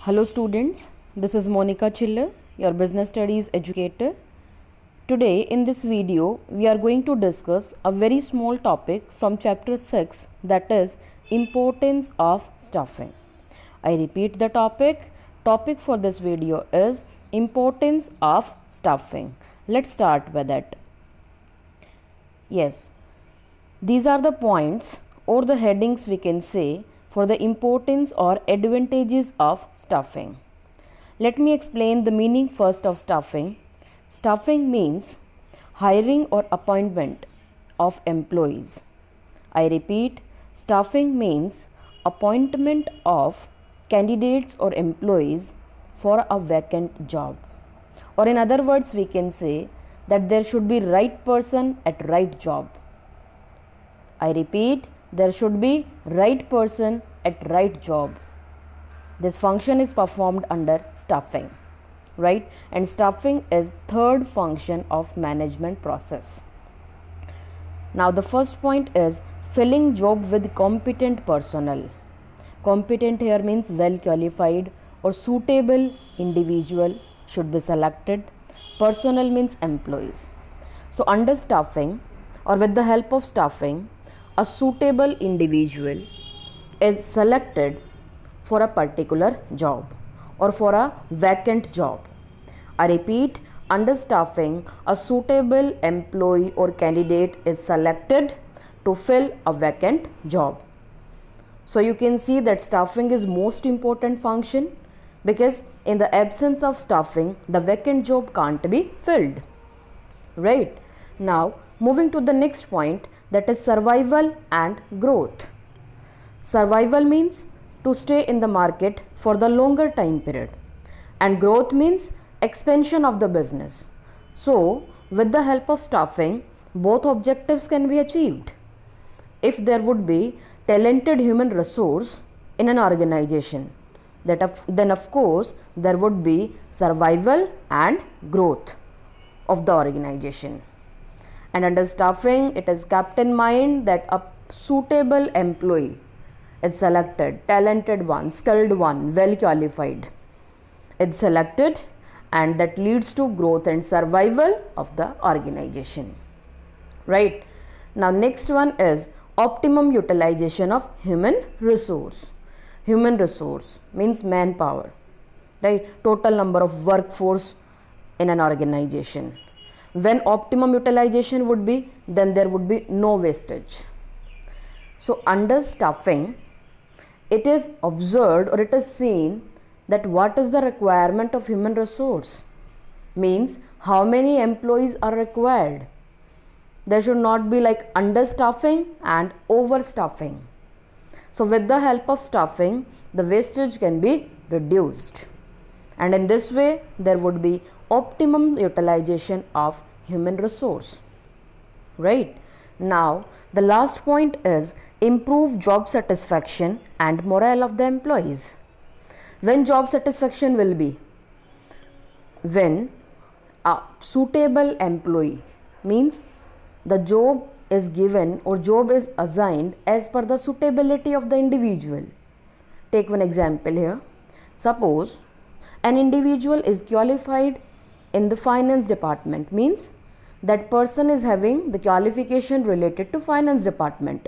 Hello students, this is Monica Chiller, your business studies educator. Today in this video, we are going to discuss a very small topic from chapter 6, that is importance of staffing. I repeat the topic for this video is importance of staffing. Let's start with it. Yes, these are the points or the headings we can say for the importance or advantages of staffing. Let me explain the meaning first of staffing. Staffing means hiring or appointment of employees. I repeat, staffing means appointment of candidates or employees for a vacant job. Or in other words, we can say that there should be right person at right job. I repeat, there should be right person at right job. This function is performed under staffing, right? And staffing is third function of management process. Now the first point is filling job with competent personnel. Competent here means well qualified or suitable individual should be selected. Personnel means employees. So under staffing or with the help of staffing, a suitable individual is selected for a particular job or for a vacant job. I repeat, under staffing, a suitable employee or candidate is selected to fill a vacant job. So you can see that staffing is most important function, because in the absence of staffing, the vacant job can't be filled, right? Now moving to the next point, that is survival and growth. Survival means to stay in the market for the longer time period, and growth means expansion of the business. So with the help of staffing, both objectives can be achieved. If there would be talented human resource in an organization, then of course there would be survival and growth of the organization. And under staffing, it is kept in mind that a suitable employee is selected, talented one, skilled one, well qualified. It's selected, and that leads to growth and survival of the organization. Right. Now next one is optimum utilization of human resource. Human resource means manpower, right? Total number of workforce in an organization. When optimum utilization would be, then there would be no wastage. So under staffing, it is observed or it is seen that what is the requirement of human resource, means how many employees are required. There should not be like understaffing and overstaffing. So with the help of staffing, the wastage can be reduced, and in this way there would be optimum utilization of human resource, right? Now the last point is improve job satisfaction and morale of the employees. When job satisfaction will be? When a suitable employee, means the job is given or job is assigned as per the suitability of the individual. Take one example here. Suppose an individual is qualified in the finance department, means that person is having the qualification related to finance department.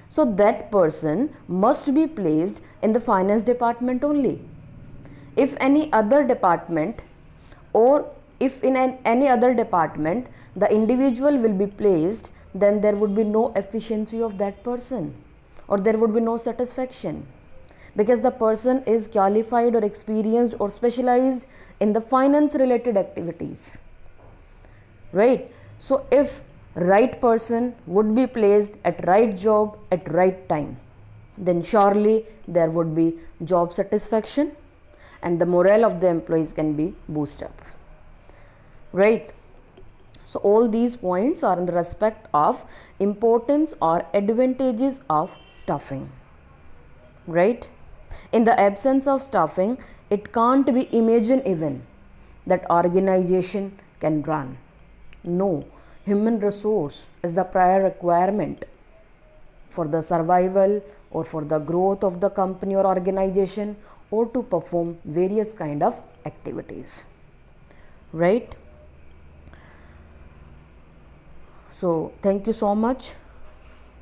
So that person must be placed in the finance department only. If any other department, or if in any other department the individual will be placed, then there would be no efficiency of that person, or there would be no satisfaction, because the person is qualified or experienced or specialized in the finance related activities, right? So if right person would be placed at right job at right time, then surely there would be job satisfaction and the morale of the employees can be boosted up, right? So all these points are in the respect of importance or advantages of staffing, right? In the absence of staffing, it can't be imagined even that organization can run. No, human resource is the prior requirement for the survival or for the growth of the company or organization, or to perform various kind of activities, right? So thank you so much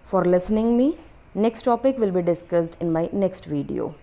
for listening me. Next topic will be discussed in my next video.